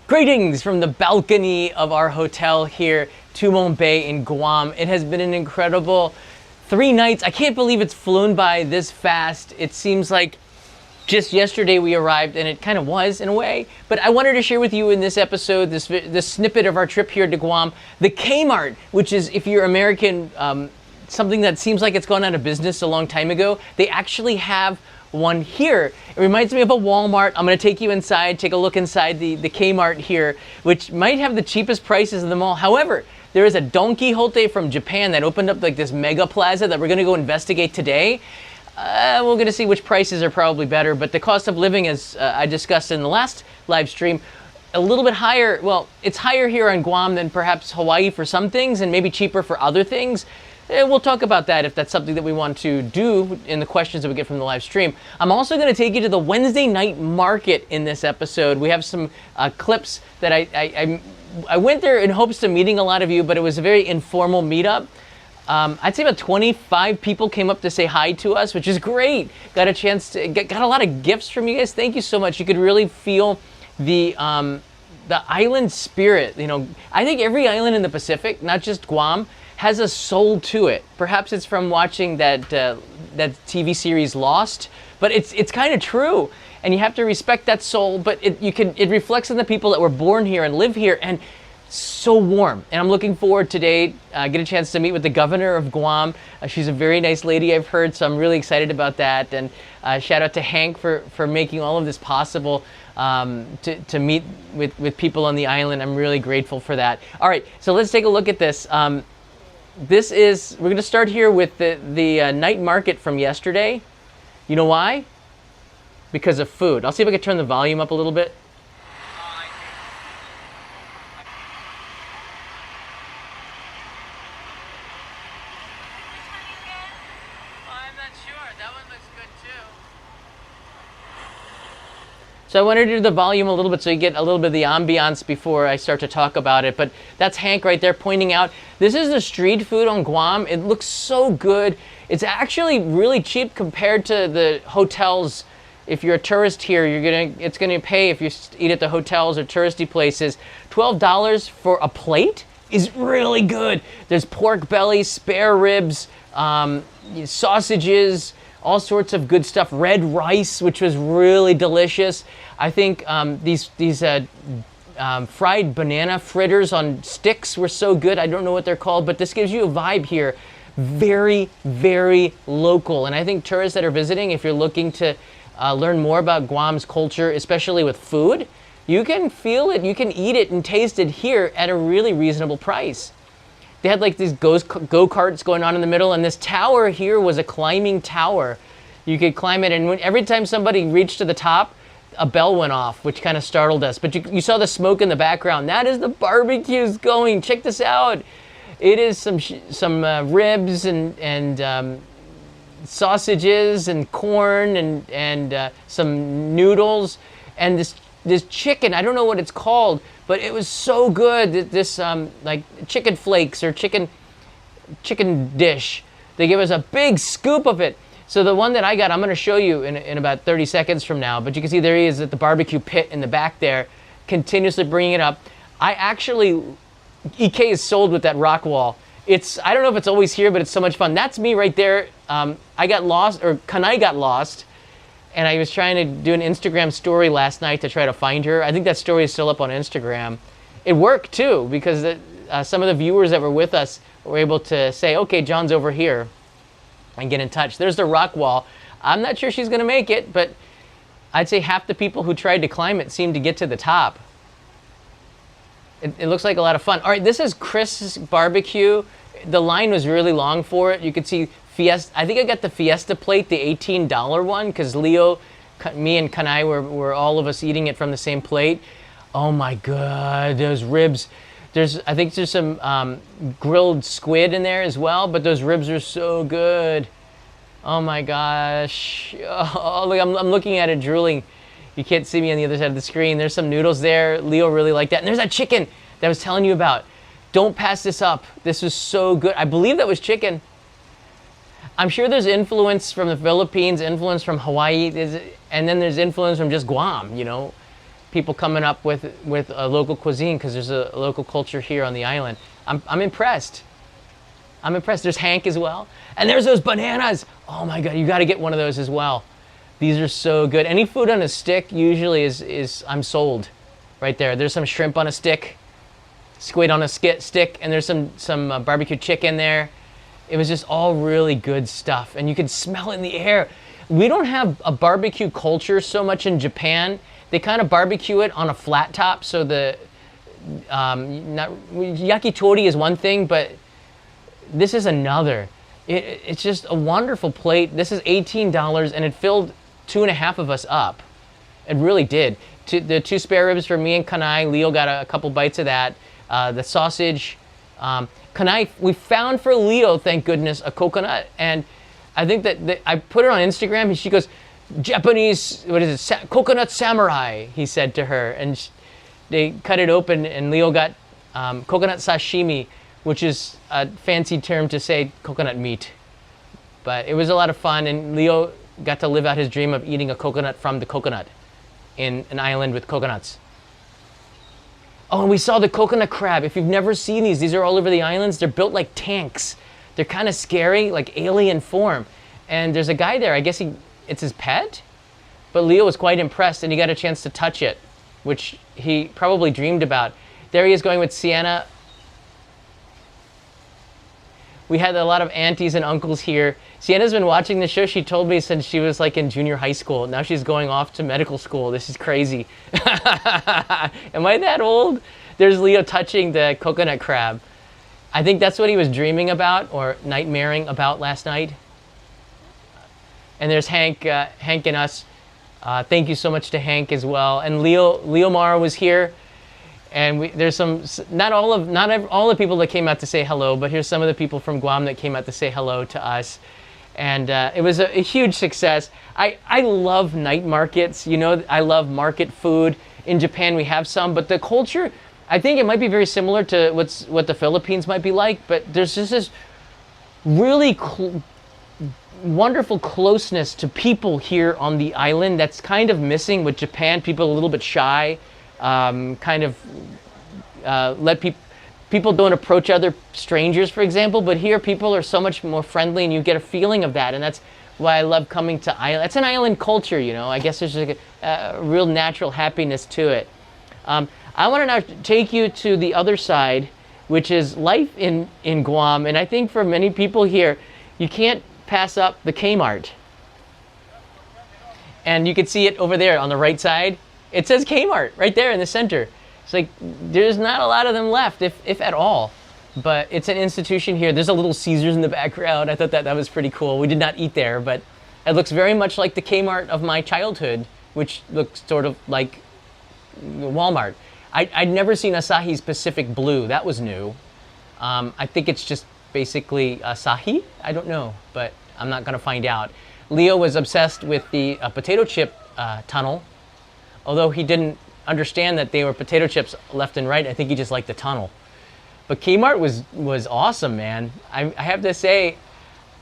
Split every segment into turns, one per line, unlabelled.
Greetings from the balcony of our hotel here, Tumon Bay in Guam. It has been an incredible 3 nights. I can't believe it's flown by this fast. It seems like just yesterday we arrived, and it kind of was in a way. But I wanted to share with you in this episode, this snippet of our trip here to Guam, the Kmart, which is, if you're American, something that seems like it's gone out of business a long time ago. They actually have one here. It reminds me of a Walmart. I'm going to take you inside, take a look inside the Kmart here, which might have the cheapest prices in the mall. However, there is a Don Quixote from Japan that opened up like this mega plaza that we're going to go investigate today. We're going to see which prices are probably better, but the cost of living, as I discussed in the last live stream, a little bit higher. Well, it's higher here on Guam than perhaps Hawaii for some things, and maybe cheaper for other things. We'll talk about that if that's something that we want to do in the questions that we get from the live stream. I'm also going to take you to the Wednesday night market in this episode. We have some clips that I went there in hopes of meeting a lot of you, but it was a very informal meetup. I'd say about 25 people came up to say hi to us, which is great. Got a chance to got a lot of gifts from you guys. Thank you so much. You could really feel the island spirit. You know, I think every island in the Pacific, not just Guam, has a soul to it. Perhaps it's from watching that TV series Lost, but it's kind of true, and you have to respect that soul. But it reflects on the people that were born here and live here, and so warm. And I'm looking forward today, get a chance to meet with the governor of Guam. She's a very nice lady, I've heard, so I'm really excited about that. And shout out to Hank for making all of this possible, to meet with people on the island. I'm really grateful for that. All right, so let's take a look at this. We're going to start here with the night market from yesterday. You know why? Because of food. I'll see if I can turn the volume up a little bit. So I wanted to do the volume a little bit so you get a little bit of the ambiance before I start to talk about it. But that's Hank right there pointing out, this is the street food on Guam. It looks so good. It's actually really cheap compared to the hotels. If you're a tourist here, it's gonna pay if you eat at the hotels or touristy places. $12 for a plate is really good. There's pork belly, spare ribs, sausages, all sorts of good stuff. Red rice, which was really delicious. I think these fried banana fritters on sticks were so good. I don't know what they're called, but this gives you a vibe here. Very, very local. And I think tourists that are visiting, if you're looking to learn more about Guam's culture, especially with food, you can feel it, you can eat it and taste it here at a really reasonable price. They had like these go-karts going on in the middle, and this tower here was a climbing tower. You could climb it, and every time somebody reached to the top, a bell went off, which kind of startled us. But you saw the smoke in the background. That is the barbecues going. Check this out. It is some ribs and sausages and corn and some noodles and this chicken. I don't know what it's called, but it was so good. This like chicken flakes or chicken dish. They gave us a big scoop of it. So the one that I got, I'm going to show you in about 30 seconds from now. But you can see there he is at the barbecue pit in the back there, continuously bringing it up. EK is sold with that rock wall. I don't know if it's always here, but it's so much fun. That's me right there. I got lost, or Kanai got lost. And I was trying to do an Instagram story last night to try to find her. I think that story is still up on Instagram. It worked too, because some of the viewers that were with us were able to say, okay, John's over here, and get in touch. There's the rock wall. I'm not sure she's gonna make it, but I'd say half the people who tried to climb it seemed to get to the top. It looks like a lot of fun. All right, this is Chris' barbecue. The line was really long for it. You could see Fiesta. I think I got the Fiesta plate, the $18 one, because Leo, me and Kanai were all of us eating it from the same plate. Oh my God, those ribs. I think there's some grilled squid in there as well, but those ribs are so good. Oh my gosh. Oh, look, I'm looking at it drooling. You can't see me on the other side of the screen. There's some noodles there. Leo really liked that. And there's that chicken that I was telling you about. Don't pass this up. This was so good. I believe that was chicken. I'm sure there's influence from the Philippines, influence from Hawaii, and then there's influence from just Guam, you know. people coming up with a local cuisine because there's a local culture here on the island. I'm impressed. I'm impressed. There's Hank as well. And there's those bananas. Oh my God, you got to get one of those as well. These are so good. Any food on a stick usually is I'm sold right there. There's some shrimp on a stick, squid on a stick, and there's some barbecue chicken there. It was just all really good stuff. And you could smell it in the air. We don't have a barbecue culture so much in Japan. They kind of barbecue it on a flat top. So yakitori is one thing, but this is another. It's just a wonderful plate. This is $18 and it filled 2.5 of us up. It really did. The 2 spare ribs for me and Kanai. Leo got a couple bites of that. The sausage. Kanai, we found for Leo, thank goodness, a coconut. And I think that I put it on Instagram and she goes, Japanese, what is it, coconut samurai, he said to her. And they cut it open and Leo got coconut sashimi, which is a fancy term to say coconut meat. But it was a lot of fun, and Leo got to live out his dream of eating a coconut from the coconut in an island with coconuts. Oh, and we saw the coconut crab. If you've never seen these are all over the islands. They're built like tanks. They're kind of scary, like alien form. And there's a guy there, I guess it's his pet? But Leo was quite impressed, and he got a chance to touch it, which he probably dreamed about. There he is going with Sienna. We had a lot of aunties and uncles here. Sienna's been watching the show. She told me since she was like in junior high school. Now she's going off to medical school. This is crazy. Am I that old? There's Leo touching the coconut crab. I think that's what he was dreaming about or nightmaring about last night. And there's Hank and us. Thank you so much to Hank as well. And Leo Mara was here. And there's not all the people that came out to say hello, but here's some of the people from Guam that came out to say hello to us. And it was a huge success. I love night markets. You know, I love market food. In Japan, we have some, but the culture, I think it might be very similar to what the Philippines might be like, but there's just this really wonderful closeness to people here on the island that's kind of missing with Japan. People are a little bit shy. Let people don't approach other strangers, for example, but here people are so much more friendly and you get a feeling of that, and that's why I love coming to island. It's an island culture, you know. I guess there's like a real natural happiness to it. I want to now take you to the other side, which is life in Guam, and I think for many people here, you can't pass up the Kmart. And you can see it over there on the right side. It says Kmart right there in the center. It's like there's not a lot of them left, if at all. But it's an institution here. There's a little Caesars in the background. I thought that was pretty cool. We did not eat there, but it looks very much like the Kmart of my childhood, which looks sort of like Walmart. I'd never seen Asahi's Pacific Blue. That was new. I think it's just basically Asahi. I don't know, but I'm not going to find out. Leo was obsessed with the potato chip tunnel. Although he didn't understand that they were potato chips left and right, I think he just liked the tunnel. But Kmart was awesome, man. I have to say,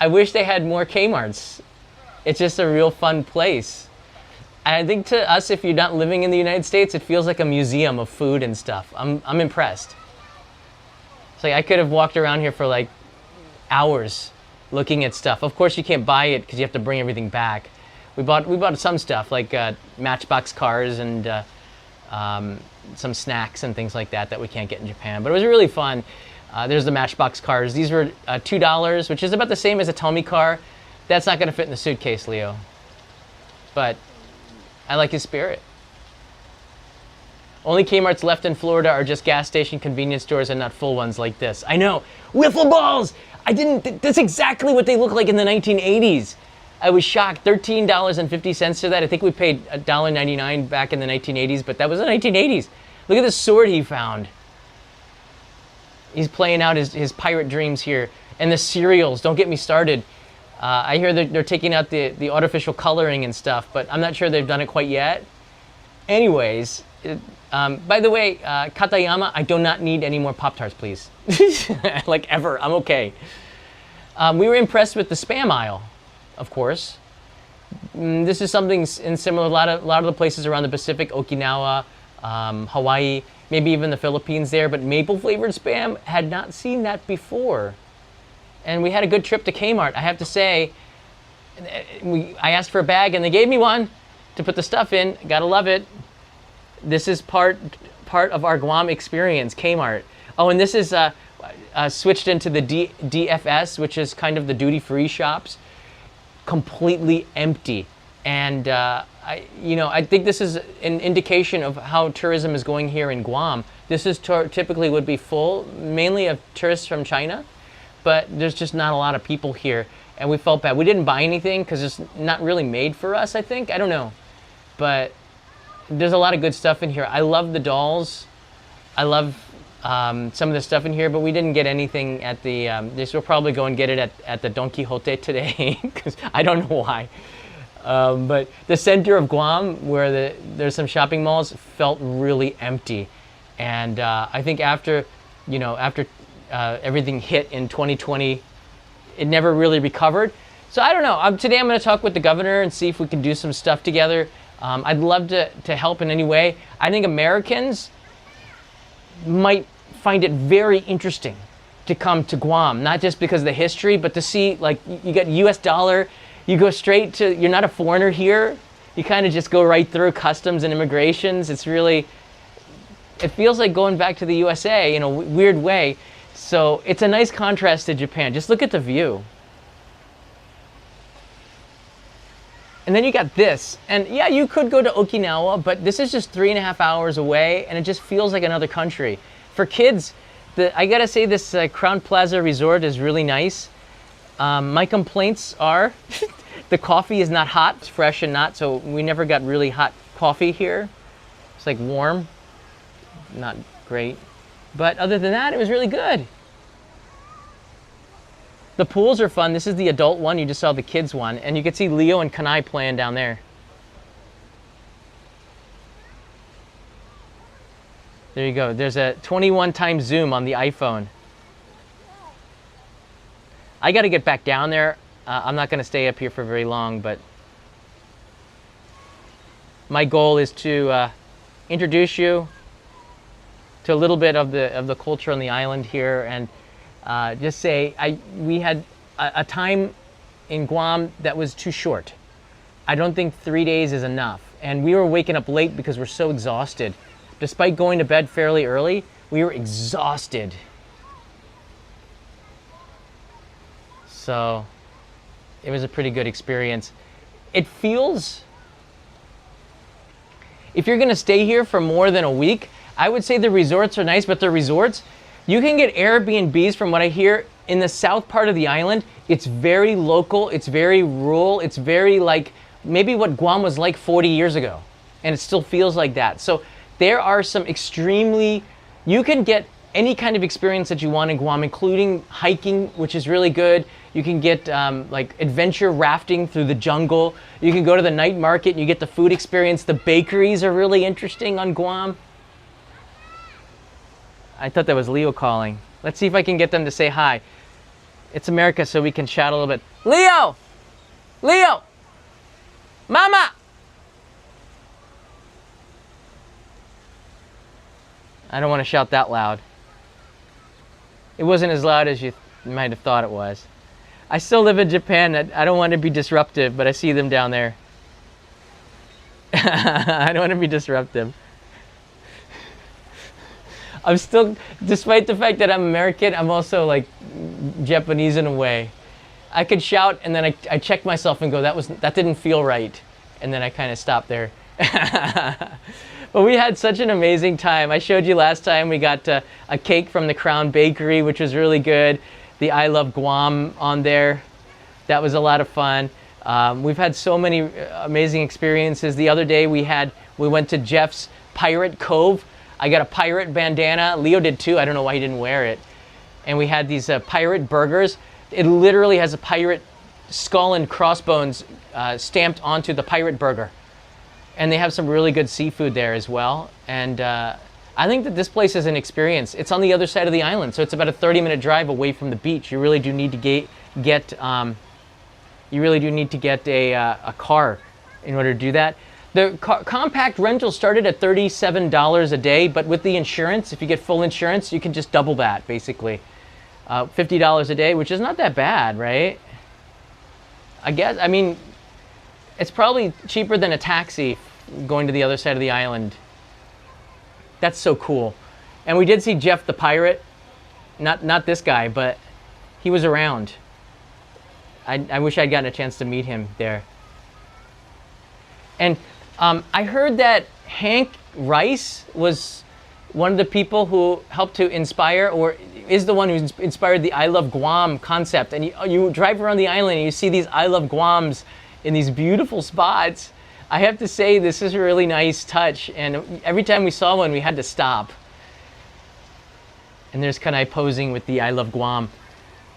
I wish they had more Kmarts. It's just a real fun place. I think to us, if you're not living in the United States, it feels like a museum of food and stuff. I'm impressed. It's like I could have walked around here for like hours looking at stuff. Of course, you can't buy it because you have to bring everything back. We bought some stuff like Matchbox cars and some snacks and things like that we can't get in Japan. But it was really fun. There's the Matchbox cars. These were $2, which is about the same as a Tomy car. That's not going to fit in the suitcase, Leo. But I like his spirit. Only Kmart's left in Florida are just gas station convenience stores and not full ones like this. I know. Wiffle balls! That's exactly what they look like in the 1980s. I was shocked. $13.50 to that. I think we paid $1.99 back in the 1980s, but that was the 1980s. Look at the sword he found. He's playing out his pirate dreams here. And the cereals, don't get me started. I hear they're taking out the artificial coloring and stuff, but I'm not sure they've done it quite yet. Anyways, by the way, Katayama, I do not need any more Pop-Tarts, please. Like ever, I'm okay. We were impressed with the Spam aisle. Of course. This is something in similar, a lot of the places around the Pacific, Okinawa, Hawaii, maybe even the Philippines there, but maple flavored Spam, had not seen that before. And we had a good trip to Kmart. I have to say, I asked for a bag and they gave me one to put the stuff in. Gotta love it. This is part of our Guam experience, Kmart. Oh, and this is switched into the DFS, which is kind of the duty-free shops. Completely empty. And I think this is an indication of how tourism is going here in Guam. This is typically would be full, mainly of tourists from China, but there's just not a lot of people here. And we felt bad. We didn't buy anything because it's not really made for us, I think. I don't know. But there's a lot of good stuff in here. I love the dolls. I love some of the stuff in here, but we didn't get anything at the, we'll probably go and get it at the Don Quixote today, because I don't know why. But the center of Guam, where there's some shopping malls, felt really empty. And I think after everything hit in 2020, it never really recovered. So I don't know. Today I'm going to talk with the governor and see if we can do some stuff together. I'd love to help in any way. I think Americans might find it very interesting to come to Guam, not just because of the history, but to see, like, you got US dollar, you go straight to, you're not a foreigner here. You kind of just go right through customs and immigrations. It's really, it feels like going back to the USA in a weird way. So it's a nice contrast to Japan. Just look at the view. And then you got this. And yeah, you could go to Okinawa, but this is just 3.5 hours away, and it just feels like another country. For kids, I gotta say this Crown Plaza Resort is really nice. My complaints are the coffee is not hot, it's fresh and not, so we never got really hot coffee here. It's like warm, not great. But other than that, it was really good. The pools are fun. This is the adult one. You just saw the kids one. And you can see Leo and Kanai playing down there. There you go. There's a 21 times zoom on the iPhone. I got to get back down there. I'm not going to stay up here for very long, but my goal is to introduce you to a little bit of the culture on the island here, and just say we had a time in Guam that was too short. I don't think 3 days is enough, and we were waking up late because we're so exhausted. Despite going to bed fairly early, we were exhausted. So it was a pretty good experience. It feels, if you're gonna stay here for more than a week, I would say the resorts are nice, but the resorts, you can get Airbnbs, from what I hear, in the south part of the island. It's very local, it's very rural, it's very like maybe what Guam was like 40 years ago. And it still feels like that. So there are some you can get any kind of experience that you want in Guam, including hiking, which is really good. You can get like adventure rafting through the jungle. You can go to the night market and you get the food experience. The bakeries are really interesting on Guam. I thought that was Leo calling. Let's see if I can get them to say hi. It's America, so we can chat a little bit. Leo! Leo! Mama! I don't want to shout that loud. It wasn't as loud as you might have thought it was. I still live in Japan. I don't want to be disruptive, but I see them down there. I don't want to be disruptive. I'm still, despite the fact that I'm American, I'm also like Japanese in a way. I could shout and then I check myself and go, that didn't feel right. And then I kind of stop there. But we had such an amazing time. I showed you last time we got a cake from the Crown Bakery, which was really good. The I Love Guam on there. That was a lot of fun. We've had so many amazing experiences. The other day we went to Jeff's Pirate Cove. I got a pirate bandana. Leo did too. I don't know why he didn't wear it. And we had these pirate burgers. It literally has a pirate skull and crossbones stamped onto the pirate burger. And they have some really good seafood there as well. And I think that this place is an experience. It's on the other side of the island, so it's about a 30-minute drive away from the beach. You really do need to get a car in order to do that. The compact rental started at $37 a day, but with the insurance, if you get full insurance, you can just double that, basically. $50 a day, which is not that bad, right? I guess, I mean, it's probably cheaper than a taxi going to the other side of the island. That's so cool. And we did see Jeff the Pirate. Not this guy, but he was around. I wish I'd gotten a chance to meet him there. And I heard that Hank Rice was one of the people who helped to inspire, or is the one who inspired the I Love Guam concept. And you drive around the island and you see these I Love Guams in these beautiful spots. I have to say, this is a really nice touch. And every time we saw one, we had to stop. And there's Kanai posing with the I Love Guam.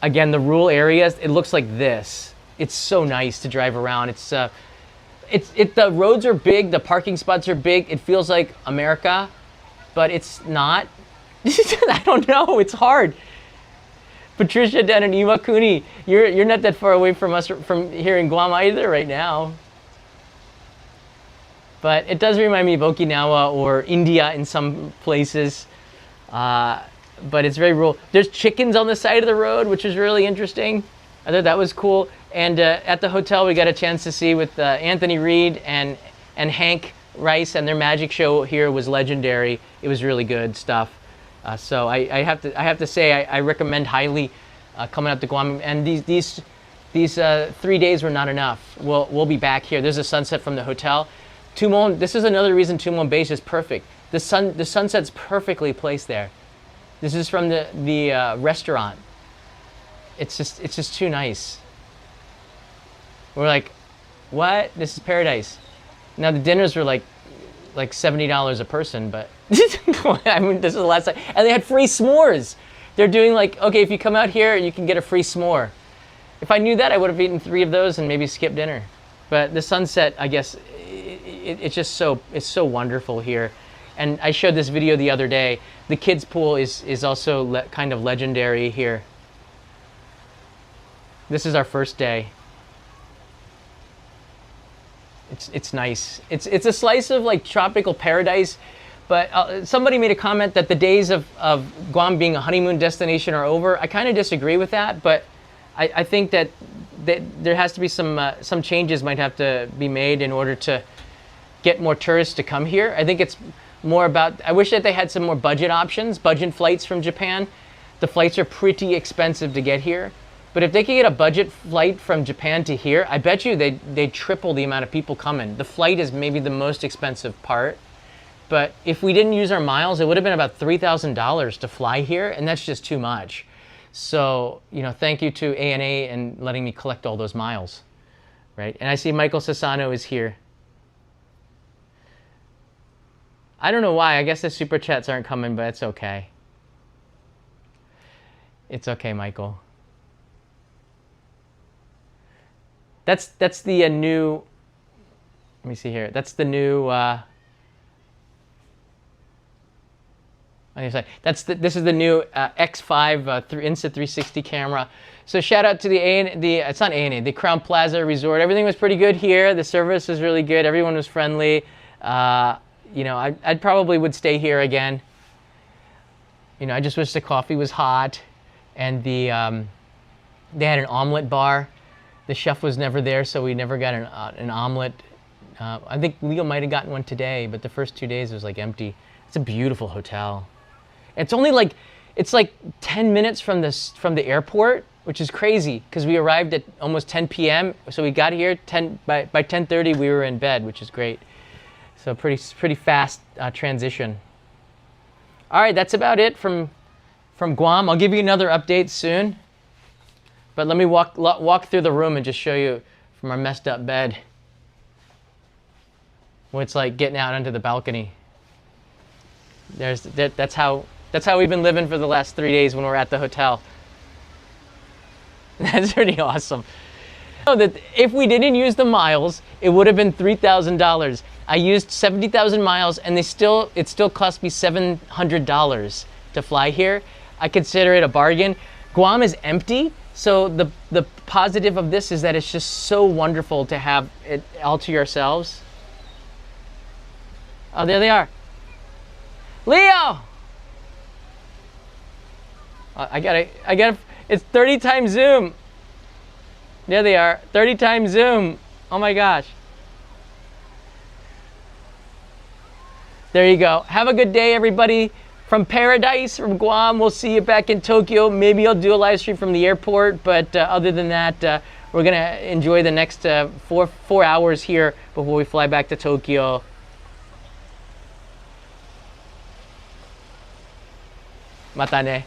Again, the rural areas, it looks like this. It's so nice to drive around. The roads are big, the parking spots are big. It feels like America, but it's not. I don't know, it's hard. Patricia down in Iwakuni, you're not that far away from us, from here in Guam either right now. But it does remind me of Okinawa or India in some places. But it's very rural. There's chickens on the side of the road, which is really interesting. I thought that was cool. And at the hotel, we got a chance to see with Anthony Reed and Hank Rice, and their magic show here was legendary. It was really good stuff. So I have to say I recommend highly coming up to Guam. And these 3 days were not enough. We'll be back here. There's a sunset from the hotel. Tumon. This is another reason Tumon Base is perfect. The sunset's perfectly placed there. This is from the restaurant. It's just too nice. We're like, what? This is paradise. Now the dinners were like $70 a person, but I mean, this is the last time. And they had free s'mores. They're doing like, okay, if you come out here, you can get a free s'more. If I knew that, I would have eaten 3 of those and maybe skipped dinner. But the sunset, I guess, it's so wonderful here. And I showed this video the other day. The kids' pool is also kind of legendary here. This is our first day. It's nice. It's a slice of like tropical paradise. But somebody made a comment that the days of Guam being a honeymoon destination are over. I kind of disagree with that, but I think that there has to be some changes might have to be made in order to get more tourists to come here. I think it's more about, I wish that they had some more budget options, budget flights from Japan. The flights are pretty expensive to get here. But if they could get a budget flight from Japan to here, I bet you they'd triple the amount of people coming. The flight is maybe the most expensive part. But if we didn't use our miles, it would have been about $3,000 to fly here, and that's just too much. So, thank you to ANA and letting me collect all those miles, right? And I see Michael Sassano is here. I don't know why. I guess the super chats aren't coming, but it's okay. It's okay, Michael. That's the new. Let me see here. That's the new. This is the new X5 Insta360 camera. So shout out to it's not ANA, the Crown Plaza Resort. Everything was pretty good here. The service was really good. Everyone was friendly. I probably would stay here again. I just wish the coffee was hot, and they had an omelet bar. The chef was never there, so we never got an omelet. I think Leo might have gotten one today, but the first 2 days it was like empty. It's a beautiful hotel. It's only like 10 minutes from the airport, which is crazy because we arrived at almost 10 p.m. So we got here by 10:30 we were in bed, which is great. So pretty fast transition. All right, that's about it from Guam. I'll give you another update soon. But let me walk through the room and just show you from our messed up bed what it's like getting out onto the balcony. That's how we've been living for the last 3 days when we're at the hotel. That's pretty awesome. So that if we didn't use the miles, it would have been $3,000. I used 70,000 miles, and it still cost me $700 to fly here. I consider it a bargain. Guam is empty. So the positive of this is that it's just so wonderful to have it all to yourselves. Oh, there they are. Leo! I gotta, it's 30 times zoom. There they are, 30 times zoom. Oh my gosh. There you go. Have a good day, everybody. From paradise, from Guam, we'll see you back in Tokyo. Maybe I'll do a live stream from the airport, but other than that, we're gonna enjoy the next 4 hours here before we fly back to Tokyo. Mata ne.